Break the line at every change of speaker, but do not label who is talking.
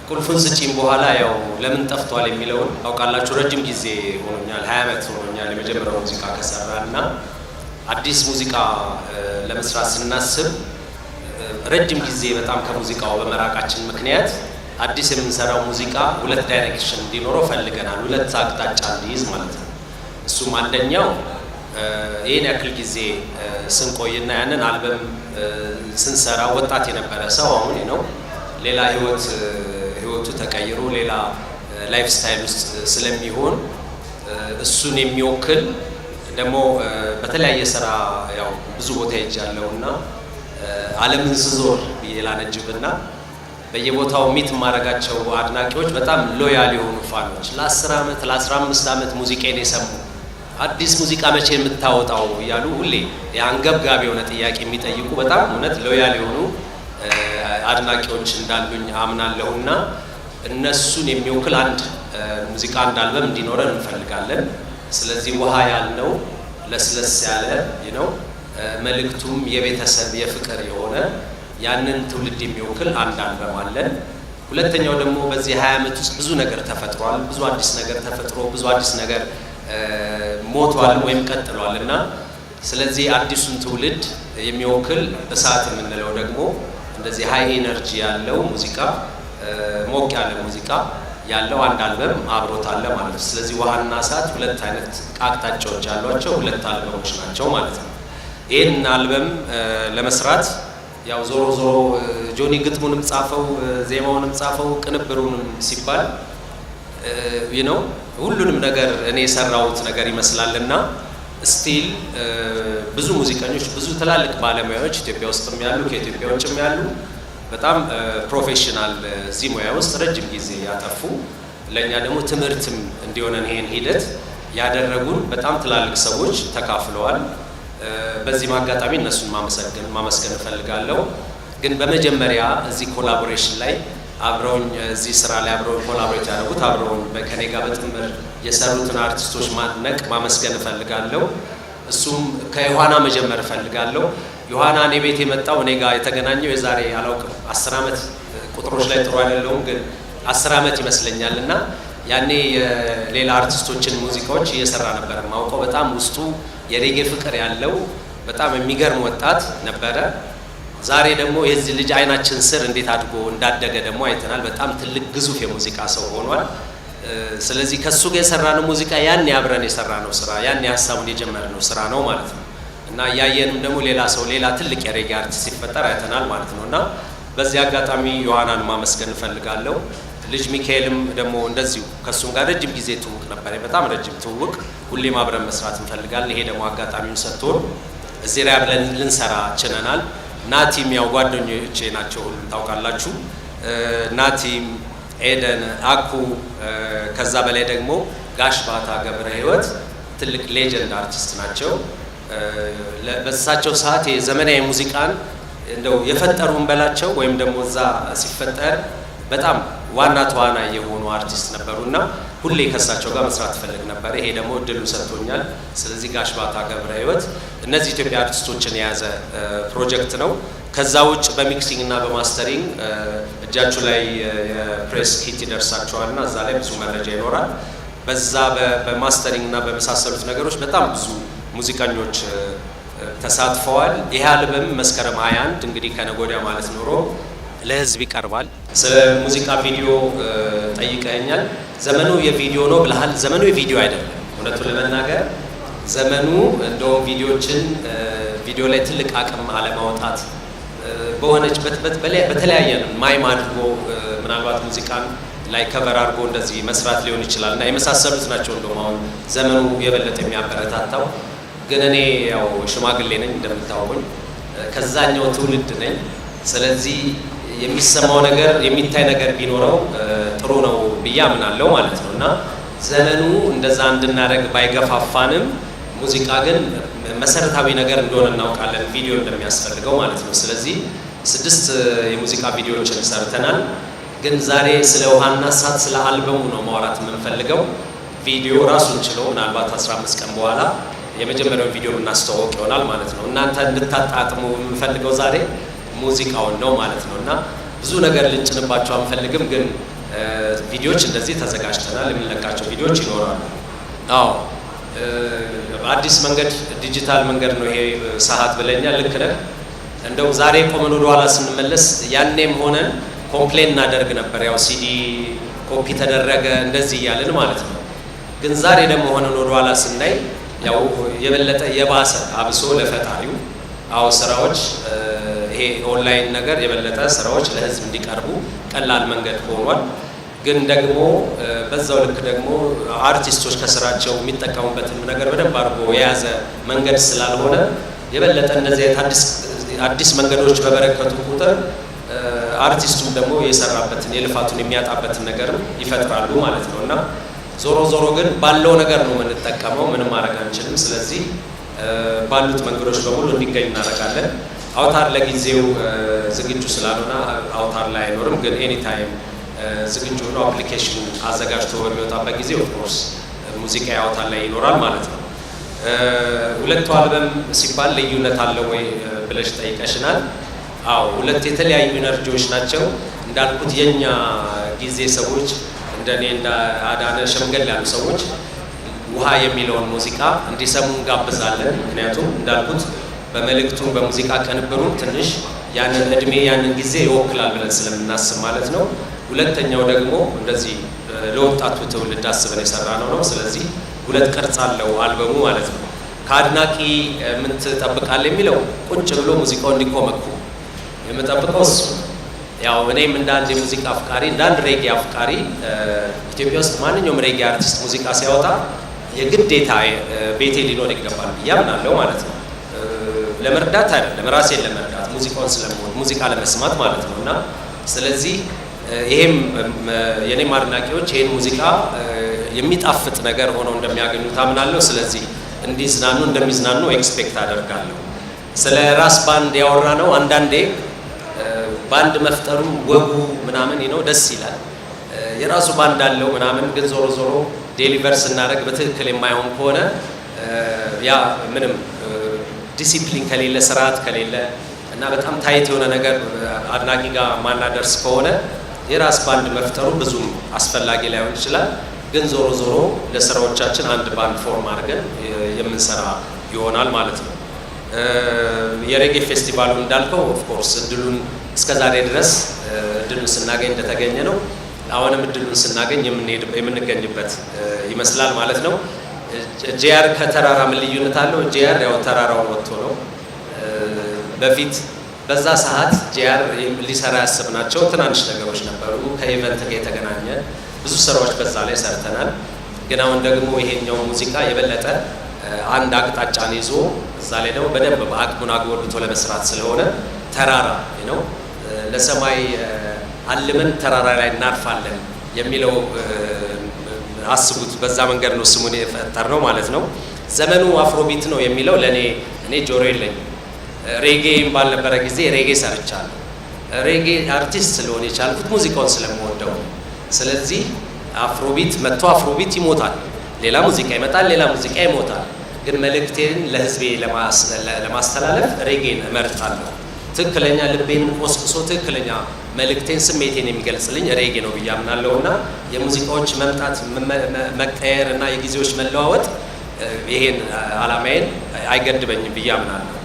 ቁልፉን ስጪኝ በኋላ ያው ለምን ጠፍቷል የሚለውን አውቃላችሁ። ረጅም ጊዜ ሆኖኛል፣ 20 ዓመት ሆኖኛል የመጀመሪያው ሙዚቃ ከሰራና አዲስ ሙዚቃ ለመስራት ስናስብ ረጅም ጊዜ በጣም ከሙዚቃው በመራቃችን ምክንያት አዲስ የምንሰራው ሙዚቃ ሁለት ዳይሬክሽን እንዲኖረው ፈልገናል። ሁለት አቅጣጫ እንዲይዝ ማለት ነው። እሱም አንደኛው ይሄን ያክል ጊዜ ስንቆይና ያንን አልበም ስንሰራ ወጣት የነበረ ሰው አሁን ነው ሌላ ህይወቱ ተቀይሮ ሌላ ላይፍ ስታይል ውስጥ ስለሚሆን እሱን የሚወክል ደግሞ በተለያየ ስራ ያው ብዙ ቦታ ሄጃለሁና ዓለምን ስዞር ይላነጅብና በየቦታው ሚት ማረጋቸው አድናቂዎች በጣም ሎያል የሆኑ ፋኖች ለ10 ዓመት ለ15 ዓመት ሙዚቃን የሰሙ አዲስ ሙዚቃ መቼ የምታወጣው ያሉ ሁሌ ያንገብጋቢ የሆነ ጥያቄ የሚጠይቁ በጣም እውነት ሎያል የሆኑ አድናቂዎች እንዳሉኝ አምናለሁና እነሱን የሚወክል አንድ ሙዚቃ አልበም እንዲኖረን እንፈልጋለን። ስለዚህ ውሃ ያልነው ለስለስ ያለ ነው መልእክቱም የቤተሰብ የፍቅር የሆነ ያንን ትውልድ የሚወክል አንድ አልበም አለን። ሁለተኛው ደግሞ በዚህ 20 ዓመት ውስጥ ብዙ ነገር ተፈጥሯል። ብዙ አዲስ ነገር ተፈጥሮ ብዙ አዲስ ነገር ሞቷል ወይም ቀጥሏልና ስለዚህ አዲሱን ትውልድ የሚወክል እሳት የምንለው ደግሞ እንደዚህ ሃይ ኤነርጂ ያለው ሙዚቃ ሞቅ ያለ ሙዚቃ ያለው አንድ አልበም አብሮት አለ ማለት ነው። ስለዚህ ውሃና እሳት ሁለት አይነት አቅጣጫዎች ያሏቸው ሁለት አልበሞች ናቸው ማለት ነው። ይሄን አልበም ለመስራት ያው ዞሮ ጆኒ ግጥሙንም ጻፈው ዜማውንም ጻፈው ቅንብሩንም ሲባል ሁሉንም ነገር እኔ የሰራሁት ነገር ይመስላልና ስቲል ብዙ ሙዚቀኞች ብዙ ትላልቅ ባለሙያዎች ኢትዮጵያ ውስጥም ያሉ ከኢትዮጵያ ውጭም ያሉ በጣም ፕሮፌሽናል እዚህ ሙያ ውስጥ ረጅም ጊዜ ያጠፉ ለኛ ደግሞ ትምህርትም እንዲሆነን ይሄን ሂደት ያደረጉን በጣም ትላልቅ ሰዎች ተካፍለዋል። በዚህ ማጋጣሚ እነሱን ማመስገን እፈልጋለሁ። ግን በመጀመሪያ እዚህ ኮላቦሬሽን ላይ አብረውኝ እዚህ ስራ ላይ አብረውኝ ኮላቦሬት ያደረጉት አብረውኝ ከኔ ጋር በጥምር የሰሩትን አርቲስቶች ማመስገን እፈልጋለሁ። እሱም ከዮሐና መጀመር እፈልጋለሁ። ዮሐና እኔ ቤት የመጣው እኔ ጋር የተገናኘው የዛሬ አላውቅም 10 ዓመት ቁጥሮች ላይ ጥሩ አይደለሁም ግን 10 ዓመት ይመስለኛልና ያኔ የሌላ አርቲስቶችን ሙዚቃዎች እየሰራ ነበር ማውቀው። በጣም ውስጡ የሬጌ ፍቅር ያለው በጣም የሚገርም ወጣት ነበረ። ዛሬ ደግሞ የዚህ ልጅ አይናችን ስር እንዴት አድጎ እንዳደገ ደግሞ አይተናል። በጣም ትልቅ ግዙፍ የሙዚቃ ሰው ሆኗል። ስለዚህ ከሱ ጋር የሰራነው ሙዚቃ ያን ያብረን የሰራነው ስራ ያን ሐሳቡን የጀመርነው ስራ ነው ማለት ነው እና ያየንም ደግሞ ሌላ ሰው ሌላ ትልቅ የሬጌ አርቲስት ሲፈጠር አይተናል ማለት ነውና በዚህ አጋጣሚ ዮሐናን ማመስገን እፈልጋለሁ። ልጅ ሚካኤልም ደግሞ እንደዚሁ ከሱም ጋር ረጅም ጊዜ ትውውቅ ነበር፣ በጣም ረጅም ትውውቅ፣ ሁሌም አብረን መስራት እንፈልጋለን። ይሄ ደግሞ አጋጣሚውን ሰጥቶን እዚህ ላይ አብረን ልንሰራ ችለናል። ናቲም ያው ጓደኞቼ ናቸው ሁሉም ታውቃላችሁ። ናቲም ኤደን አኩ ከዛ በላይ ደግሞ ጋሽ ባታ ገብረ ህይወት ትልቅ ሌጀንድ አርቲስት ናቸው። በሳቸው ሰዓት የዘመናዊ ሙዚቃን እንደው የፈጠሩን በላቸው ወይም ደግሞ እዛ ሲፈጠር በጣም ዋና ተዋናይ የሆኑ አርቲስት ነበሩና ሁሌ ከሳቸው ጋር መስራት ፈልግ ነበር። ይሄ ደግሞ እድሉ ሰጥቶኛል። ስለዚህ ጋሽ ባታ ገብረ ህይወት እነዚህ ኢትዮጵያ አርቲስቶችን የያዘ ፕሮጀክት ነው። ከዛ ውጭ በሚክሲንግ እና በማስተሪንግ እጃችሁ ላይ የፕሬስ ኪት ይደርሳቸዋልና እዛ ላይ ብዙ መረጃ ይኖራል። በዛ በማስተሪንግ እና በመሳሰሉት ነገሮች በጣም ብዙ ሙዚቀኞች ተሳትፈዋል። ይሄ አልበም መስከረም 21 እንግዲህ ከነጎዲያ ማለት ኖሮ ለህዝብ ይቀርባል። ስለ ሙዚቃ ቪዲዮ ጠይቀኛል። ዘመኑ የቪዲዮ ነው ብለሃል። ዘመኑ የቪዲዮ አይደለም። እውነቱን ለመናገር ዘመኑ እንደው ቪዲዮ ላይ ትልቅ አቅም አለማውጣት በሆነችበት በተለያየ ማይም አድርጎ ምናልባት ሙዚቃን ላይ ከቨር አድርጎ እንደዚህ መስራት ሊሆን ይችላል እና የመሳሰሉት ናቸው እንደውም አሁን ዘመኑ የበለጠ የሚያበረታታው። ግን እኔ ያው ሽማግሌ ነኝ እንደምታውቁኝ፣ ከዛኛው ትውልድ ነኝ። ስለዚህ የሚሰማው ነገር የሚታይ ነገር ቢኖረው ጥሩ ነው ብዬ አምናለሁ ማለት ነው እና ዘመኑ እንደዛ እንድናደርግ ባይገፋፋንም ሙዚቃ ግን መሰረታዊ ነገር እንደሆነ እናውቃለን፣ ቪዲዮ እንደሚያስፈልገው ማለት ነው። ስለዚህ 6 የሙዚቃ ቪዲዮዎችን ሰርተናል። ግን ዛሬ ስለ ውሃና እሳት ስለ አልበሙ ነው ማውራት የምንፈልገው። ቪዲዮ ራሱን ችሎ ምናልባት 15 ቀን በኋላ የመጀመሪያውን ቪዲዮ እናስተዋወቅ ይሆናል ማለት ነው። እናንተ እንድታጣጥሙ የምፈልገው ዛሬ ሙዚቃውን ነው ማለት ነው እና ብዙ ነገር ልንጭንባቸው አንፈልግም፣ ግን ቪዲዮዎች እንደዚህ ተዘጋጅተናል። የምንለቃቸው ቪዲዮዎች ይኖራሉ። አዎ በአዲስ መንገድ ዲጂታል መንገድ ነው ይሄ ሰዓት ብለኛል። ልክ ነህ። እንደው ዛሬ ቆመን ወደ ኋላ ስንመለስ ያኔም ሆነን ኮምፕሌን እናደርግ ነበር፣ ያው ሲዲ ኮፒ ተደረገ እንደዚህ እያልን ማለት ነው። ግን ዛሬ ደግሞ ሆነን ወደ ኋላ ስናይ ያው የበለጠ የባሰ አብሶ ለፈጣሪው አዎ ስራዎች ይሄ ኦንላይን ነገር የበለጠ ስራዎች ለህዝብ እንዲቀርቡ ቀላል መንገድ ሆኗል። ግን ደግሞ በዛው ልክ ደግሞ አርቲስቶች ከስራቸው የሚጠቀሙበትን ነገር በደንብ አድርጎ የያዘ መንገድ ስላልሆነ የበለጠ እነዚህ አዲስ መንገዶች በበረከቱ ቁጥር አርቲስቱም ደግሞ የሰራበትን የልፋቱን የሚያጣበትን ነገር ይፈጥራሉ ማለት ነው እና ዞሮ ዞሮ ግን ባለው ነገር ነው የምንጠቀመው፣ ምንም ማድረግ አንችልም። ስለዚህ ባሉት መንገዶች በሙሉ እንዲገኝ እናደርጋለን። አውታር ለጊዜው ዝግጁ ስላልሆነ አውታር ላይ አይኖርም፣ ግን ኤኒ ታይም ዝግጁ ሆኖ አፕሊኬሽን አዘጋጅቶ በሚወጣበት ጊዜ ኦፍኮርስ ሙዚቃ አውታር ላይ ይኖራል ማለት ነው። ሁለቱ አልበም ሲባል ልዩነት አለው ወይ ብለሽ ጠይቀሽናል። አዎ ሁለት የተለያዩ ኢነርጂዎች ናቸው። እንዳልኩት የኛ ጊዜ ሰዎች እንደኔ እንደ አዳነ ሸምገል ያሉ ሰዎች ውሃ የሚለውን ሙዚቃ እንዲሰሙ እንጋብዛለን። ምክንያቱም እንዳልኩት በመልእክቱም በሙዚቃ ቅንብሩም ትንሽ ያንን እድሜ ያንን ጊዜ ይወክላል ብለን ስለምናስብ ማለት ነው። ሁለተኛው ደግሞ እንደዚህ ለወጣቱ ትውልድ አስበን የሰራነው ነው። ስለዚህ ሁለት ቅርጽ አለው አልበሙ ማለት ነው። ከአድናቂ ምን ትጠብቃለህ የሚለው ቁጭ ብሎ ሙዚቃው እንዲቆመኩ የምጠብቀው እሱ ያው እኔም እንደ አንድ የሙዚቃ አፍቃሪ እንደ አንድ ሬጌ አፍቃሪ ኢትዮጵያ ውስጥ ማንኛውም ሬጌ አርቲስት ሙዚቃ ሲያወጣ የግዴታ ቤቴ ሊኖር ይገባል ብዬ አምናለሁ ማለት ነው። ለመርዳት አይደለም ራሴን ለመርዳት ሙዚቃውን ስለምወድ ሙዚቃ ለመስማት ማለት ነው እና ስለዚህ ይሄም የኔም አድናቂዎች ይሄን ሙዚቃ የሚጣፍጥ ነገር ሆነው እንደሚያገኙ ታምናለሁ። ስለዚህ እንዲዝናኑ እንደሚዝናኑ ኤክስፔክት አደርጋለሁ። ስለ ራስ ባንድ ያወራ ነው። አንዳንዴ ባንድ መፍጠሩ ወጉ ምናምን ነው ደስ ይላል። የራሱ ባንድ አለው ምናምን፣ ግን ዞሮ ዞሮ ዴሊቨር ስናደርግ በትክክል የማይሆን ከሆነ ያ ምንም ዲሲፕሊን ከሌለ ስርዓት ከሌለ እና በጣም ታይት የሆነ ነገር አድናቂ ጋር ማናደርስ ከሆነ የራስ ባንድ መፍጠሩ ብዙም አስፈላጊ ላይሆን ይችላል። ግን ዞሮ ዞሮ ለስራዎቻችን አንድ ባንድ ፎርም አድርገን የምንሰራ ይሆናል ማለት ነው። የሬጌ ፌስቲቫሉ እንዳልከው ኦፍኮርስ እድሉን እስከዛሬ ድረስ እድሉን ስናገኝ እንደተገኘ ነው። አሁንም እድሉን ስናገኝ የምንገኝበት ይመስላል ማለት ነው። ጂአር ከተራራ ምን ልዩነት አለው? ጂአር ያው ተራራውን ወጥቶ ነው። በፊት በዛ ሰዓት ጂአር ሊሰራ ያሰብናቸው ትናንሽ ነገሮች ነበሩ። ከኢቨንት ጋር የተገናኘ ብዙ ስራዎች በዛ ላይ ሰርተናል። ግን አሁን ደግሞ ይሄኛው ሙዚቃ የበለጠ አንድ አቅጣጫን ይዞ እዛ ላይ ደግሞ በደንብ በአቅሙን አጎልብቶ ለመስራት ስለሆነ ተራራ ነው ለሰማይ አልመን ተራራ ላይ እናርፋለን የሚለው አስቡት። በዛ መንገድ ነው ስሙን የፈጠርነው ማለት ነው። ዘመኑ አፍሮቢት ነው የሚለው ለኔ እኔ ጆሮ የለኝም። ሬጌ ባልነበረ ጊዜ ሬጌ ሰርቻለሁ። ሬጌ አርቲስት ስለሆነ የቻልኩት ሙዚቃውን ስለምወደው። ስለዚህ አፍሮቢት መጥቶ አፍሮቢት ይሞታል፣ ሌላ ሙዚቃ ይመጣል፣ ሌላ ሙዚቃ ይሞታል። ግን መልእክቴን ለህዝቤ ለማስተላለፍ ሬጌን እመርጣለሁ። ትክክለኛ ልቤን ቆስቁሶ ትክክለኛ መልእክቴን ስሜቴን የሚገልጽልኝ ሬጌ ነው ብዬ አምናለሁና የሙዚቃዎች መምጣት መቀየር እና የጊዜዎች መለዋወጥ ይሄን አላማዬን አይገድበኝም ብዬ አምናለሁ።